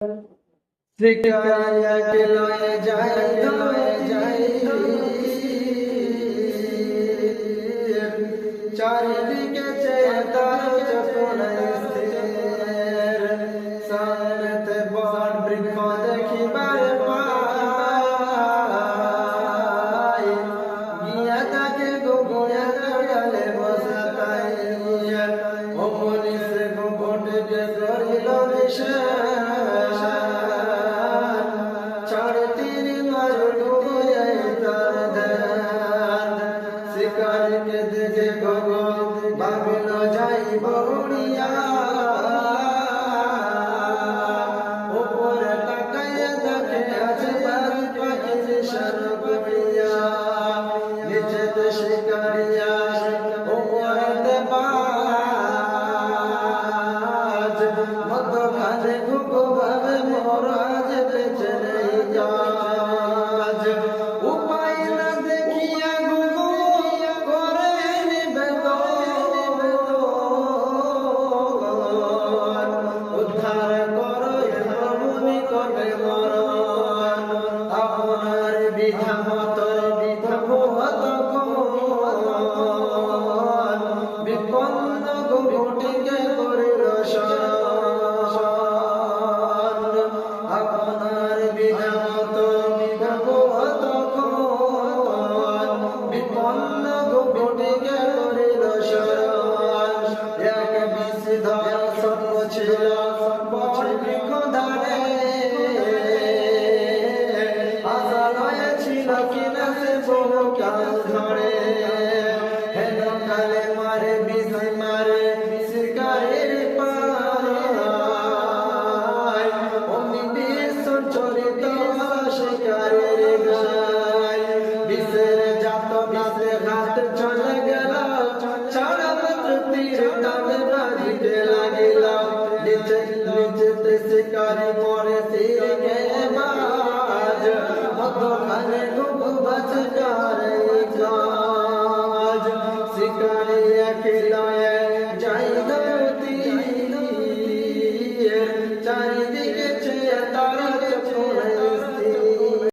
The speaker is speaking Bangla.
শিকারিয়া কে লয়ে যায় চারিদিকে চেয়ে তার চোখে স্থির সামনেতে বড় বৃক্ষ দেখিবার পাই গিয়া তাকে গোগোয়া গেলে বসাতাই অমনি সে গোপটকে করিল নিশান চারটির মার ডুবিয়ে তার ধ্যান শিকারীকে দেখে গোগো ভাবিল যাইব উড়িয়া উপরে তাকাইয়া দেখে আছে বাড়ি পাখি নিশান করিয়া নিচেতে শিকারিয়া উপরেতে বাজ মধ্যখানে ঘুঘু ভাবে মহারাজ বেঁচে নেই কাজ উপায় না দেখিয়া ঘুঘু করে উদ্ধার করো প্রভু নিকটে মরণ আপনার বিধা মতো প্রভু বিপন্ন ঘুঘুটিকে করিল শরণ আপনার বিধা মতো প্রভু বিপন্ন ঘুঘুটিকে করিল শরণ এক বিষধর সর্প ছিল বড় বৃক্ষ ধারে আশা লয়ে ছিল কিনা সে বহুকাল ধরে হেন কালে মারে বিষ মারে শিকারের পায় অমনি বিষ চরিত শিকারের গায় বিষের জাত বিষে হাত চলে গেল ছাড়া মাত্র তীর তালে বাজিতে লাগিল নিচে নিচেতে শিকারি পরে তীর কে বাজ মধ্যখানে ঘুঘু বাজ করে কাজ শিকারি একলা